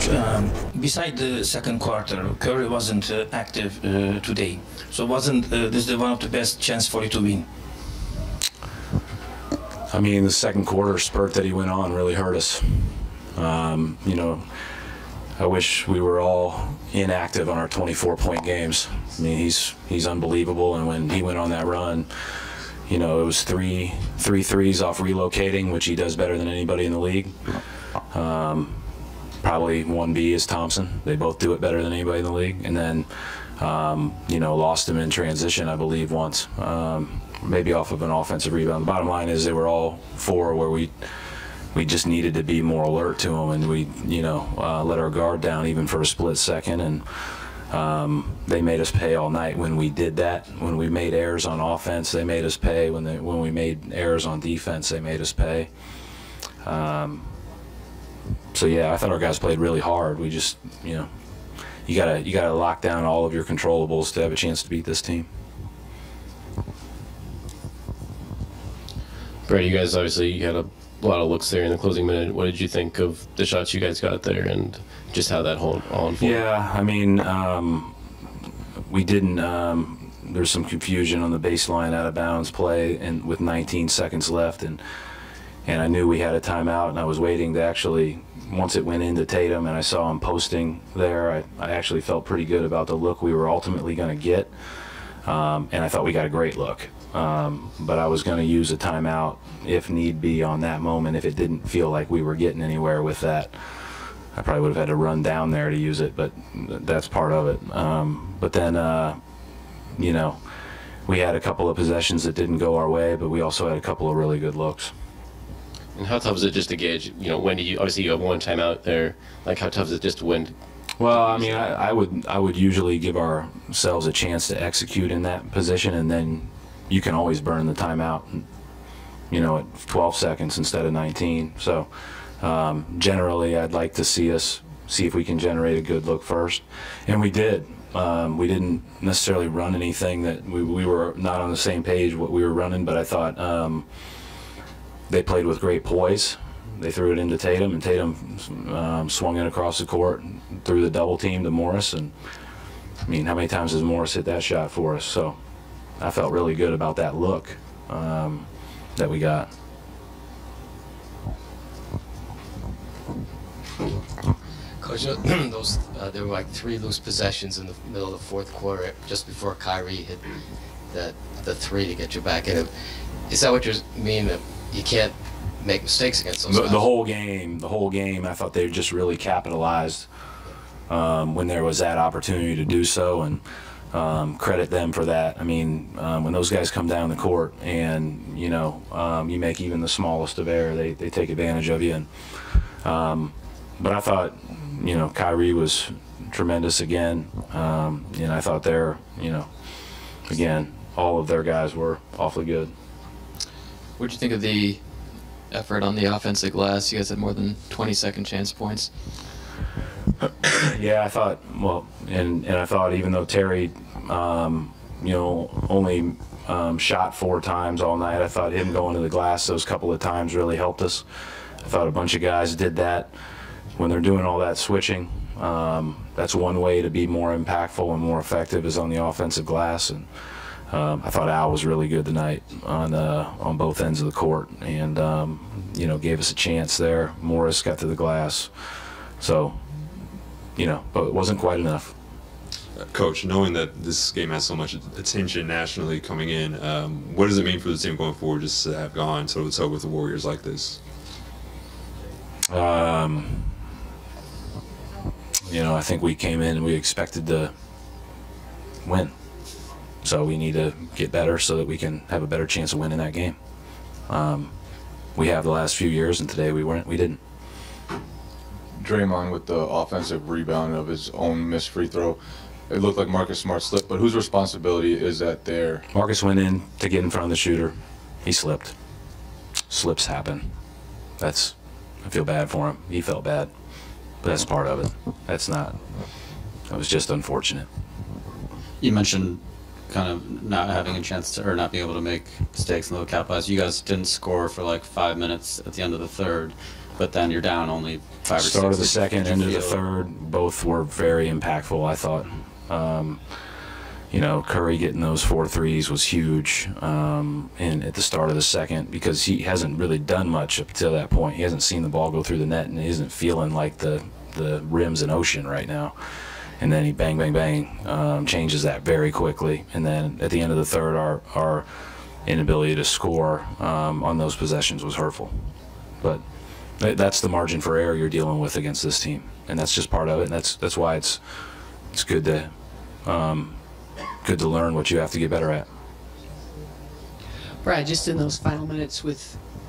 Coach, beside the second quarter, Curry wasn't active today. So wasn't this one of the best chance for you to win? I mean, the second quarter spurt that he went on really hurt us. You know, I wish we were all inactive on our 24-point games. I mean, he's unbelievable, and when he went on that run, you know, it was three threes off relocating, which he does better than anybody in the league. Probably 1B is Thompson. They both do it better than anybody in the league. And then, you know, lost him in transition, I believe, once. Maybe off of an offensive rebound. The bottom line is they were all four where we just needed to be more alert to them, and we, you know, let our guard down even for a split second, and they made us pay all night when we did that. When we made errors on offense, they made us pay. When we made errors on defense, they made us pay. So yeah, I thought our guys played really hard. We just, you know, you gotta lock down all of your controllables to have a chance to beat this team. Brady, you guys obviously had a lot of looks there in the closing minute. What did you think of the shots you guys got there and just how that all unfolded? Yeah, I mean, we didn't. There's some confusion on the baseline out of bounds play, and with 19 seconds left, and I knew we had a timeout, and I was waiting to actually. Once it went into Tatum and I saw him posting there, I actually felt pretty good about the look we were ultimately going to get, and I thought we got a great look. But I was going to use a timeout if need be on that moment if it didn't feel like we were getting anywhere with that. I probably would have had to run down there to use it, but that's part of it. But then, you know, we had a couple of possessions that didn't go our way, but we also had a couple of really good looks. And how tough is it just to gauge, you know, when do you, obviously you have one timeout there, like how tough is it just to win? Well, I mean, I would usually give ourselves a chance to execute in that position, and then you can always burn the timeout, you know, at 12 seconds instead of 19. So generally I'd like to see if we can generate a good look first, and we did. We didn't necessarily run anything that we were not on the same page what we were running, but I thought they played with great poise. They threw it into Tatum, and Tatum swung it across the court, threw the double team to Morris, and I mean, how many times has Morris hit that shot for us? So I felt really good about that look that we got. Coach, those there were like 3 loose possessions in the middle of the fourth quarter, just before Kyrie hit the 3 to get you back in it. Is that what you mean, that you can't make mistakes against those guys? The whole game, I thought they just really capitalized when there was that opportunity to do so, and credit them for that. I mean, when those guys come down the court and, you know, you make even the smallest of error, they take advantage of you. And but I thought, you know, Kyrie was tremendous again, and I thought you know, again, all of their guys were awfully good. What did you think of the effort on the offensive glass? You guys had more than 20 second chance points. Yeah, I thought, well, and I thought even though Terry, you know, only shot 4 times all night, I thought him going to the glass those couple of times really helped us. I thought a bunch of guys did that when they're doing all that switching. That's one way to be more impactful and more effective is on the offensive glass, and I thought Al was really good tonight on both ends of the court, and you know, gave us a chance there. Morris got to the glass, so you know, but it wasn't quite enough. Coach, knowing that this game has so much attention nationally coming in, what does it mean for the team going forward just to have gone toe-to-toe with the Warriors like this? You know, I think we came in and we expected to win. So we need to get better so that we can have a better chance of winning that game. We have the last few years, and today we didn't. Draymond with the offensive rebound of his own missed free throw. It looked like Marcus Smart slipped, but whose responsibility is that there? Marcus went in to get in front of the shooter. He slipped. Slips happen. I feel bad for him. He felt bad. But that's part of it. That was just unfortunate. You mentioned kind of not having a chance to, or not being able to make mistakes and low capitalize. You guys didn't score for like 5 minutes at the end of the third. but then you're down only 5 or 6. Start of the second, end of the third, both were very impactful, I thought. You know, Curry getting those 4 threes was huge and at the start of the second, because he hasn't really done much up till that point. He hasn't seen the ball go through the net, and he isn't feeling like the rim's an ocean right now. And then he bang, bang, bang, changes that very quickly. And then at the end of the third, our inability to score on those possessions was hurtful. But that's the margin for error you're dealing with against this team, and that's just part of it. And that's why it's good to learn what you have to get better at. Brad, just in those final minutes,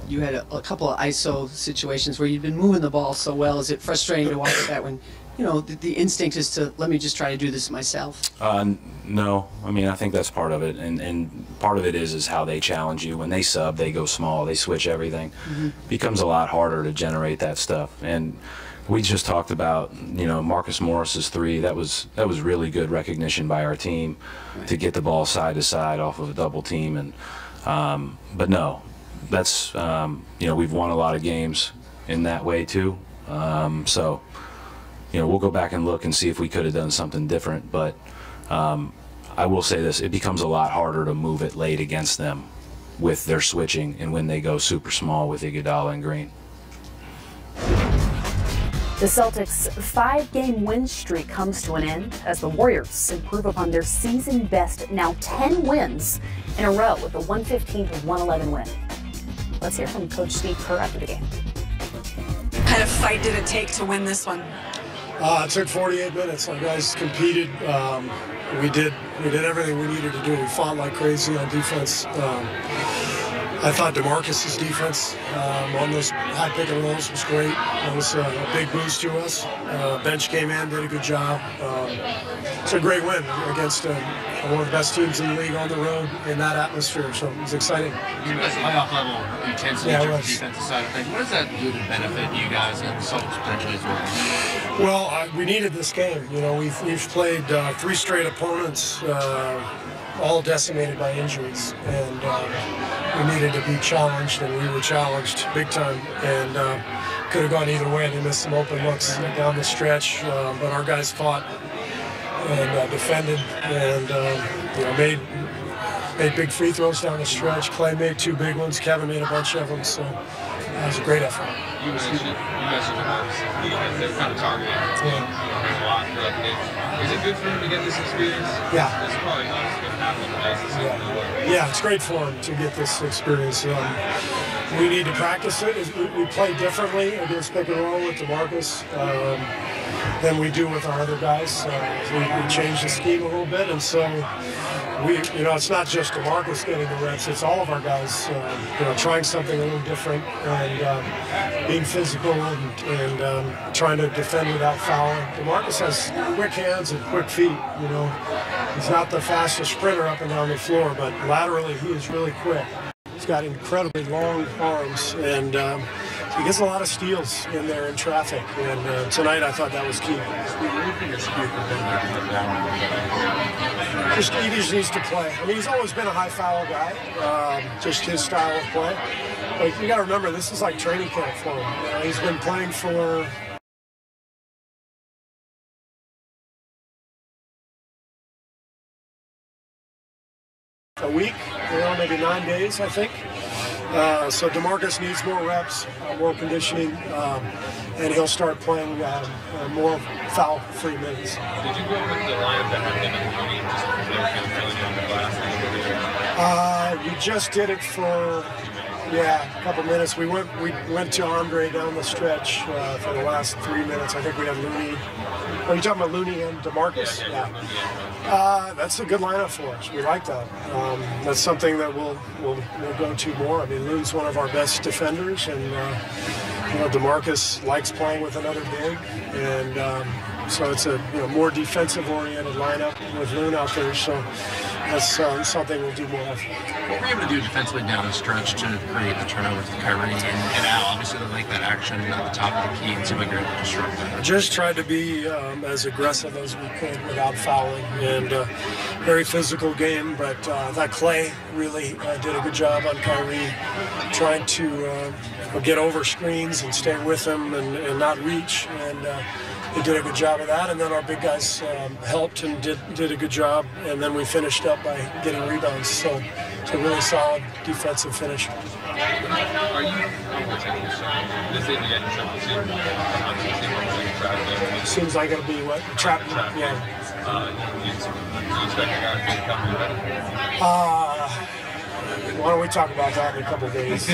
you had a couple of ISO situations where you'd been moving the ball so well. Is it frustrating to watch that when, you know, the instinct is to, let me just try to do this myself? No, I mean, I think that's part of it, and part of it is how they challenge you. When they sub, they go small, they switch everything. It becomes a lot harder to generate that stuff. And we just talked about, you know, Marcus Morris's 3. That was really good recognition by our team to get the ball side to side off of a double team. And but no, that's you know, we've won a lot of games in that way too. So you know, we'll go back and look and see if we could have done something different. But I will say this: it becomes a lot harder to move it late against them with their switching and when they go super small with Iguodala and Green. The Celtics' 5-game win streak comes to an end as the Warriors improve upon their season-best, now 10 wins in a row with a 115-111 win. Let's hear from Coach Steve Kerr after the game. What kind of fight did it take to win this one? It took 48 minutes. Our guys competed. We did everything we needed to do. We fought like crazy on defense. I thought DeMarcus's defense on those high pick and rolls was great. It was a big boost to us. Bench came in, did a good job. It's a great win against one of the best teams in the league on the road in that atmosphere, so it was exciting. You guys playoff level intensity on the defensive side of things. What does that do to benefit you guys and the Celtics potentially as well? Well, we needed this game. You know, we've played 3 straight opponents, all decimated by injuries, and we needed to be challenged, and we were challenged big time, and could have gone either way. They missed some open looks down the stretch, but our guys fought and defended, and you know, made big free throws down the stretch. Clay made 2 big ones. Kevin made a bunch of them, so that was a great effort. You mentioned defense. They're kind of targeting a lot throughout the game. Is it good for him to get this experience? Yeah. It's probably not as good happening. Yeah, it's great for him to get this experience. We need to practice it. We play differently against pick and roll with DeMarcus than we do with our other guys. We changed the scheme a little bit, and so you know, it's not just DeMarcus getting the reps, it's all of our guys, you know, trying something a little different and being physical and trying to defend without fouling. DeMarcus has quick hands and quick feet, you know. He's not the fastest sprinter up and down the floor, but laterally he is really quick. He's got incredibly long arms, and he gets a lot of steals in there in traffic, and tonight I thought that was key. Just he just needs to play. I mean, he's always been a high foul guy, just his style of play. But you got to remember, this is like training camp for him. He's been playing for a week, you know, maybe 9 days, I think. So DeMarcus needs more reps, more conditioning, and he'll start playing more foul-free minutes. Did you go with the lineup that had him and Looney just because they were kind of filling in the glass? We just did it for a couple minutes. We went to Andre down the stretch for the last 3 minutes. I think we have Looney. Are you talking about Looney and DeMarcus? Yeah. That's a good lineup for us. We like that. That's something that we'll go to more. I mean, Looney's one of our best defenders, and you know, DeMarcus likes playing with another big, and so it's a more defensive-oriented lineup with Loon out there. So that's something we'll do more of. What were you able to do defensively down the stretch to create the turnovers with Kyrie and Al? Obviously, they like that action at the top of the key and seem like you're able to disrupt that. Just tried to be as aggressive as we could without fouling, and very physical game, but I thought Clay really did a good job on Kyrie, trying to get over screens and stay with him and not reach, and they did a good job of that, and then our big guys helped and did a good job, and then we finished up by getting rebounds, so it's a really solid defensive finish. Are you seems like it'll be what? Trap? Yeah. Do you expect the guys to come better? Why don't we talk about that in a couple of days?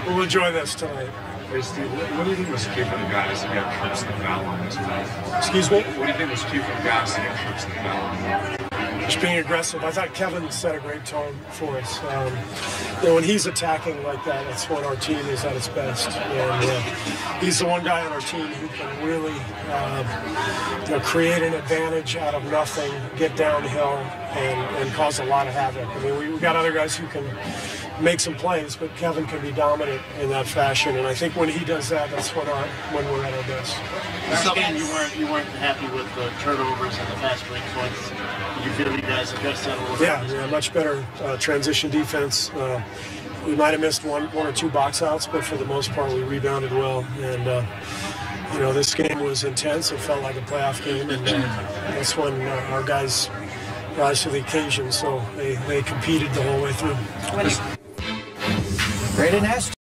We'll enjoy this tonight. Hey Steve, what do you think was key for the guys to get trips in the foul line this night? Excuse me? What do you think was key for the guys to get trips in the foul line? Just being aggressive. I thought Kevin set a great tone for us. When he's attacking like that, that's when our team is at its best. And he's the one guy on our team who can really create an advantage out of nothing, get downhill, and cause a lot of havoc. I mean, we've got other guys who can make some plays, but Kevin can be dominant in that fashion. And I think when he does that, that's when we're at our best. This game, you weren't happy with the turnovers and the fast break points. Did you feel you guys addressed that a little bit? Yeah, much better transition defense. We might have missed one or two box outs, but for the most part, we rebounded well. And this game was intense. It felt like a playoff game, and that's when our guys rise to the occasion. So they competed the whole way through. Great and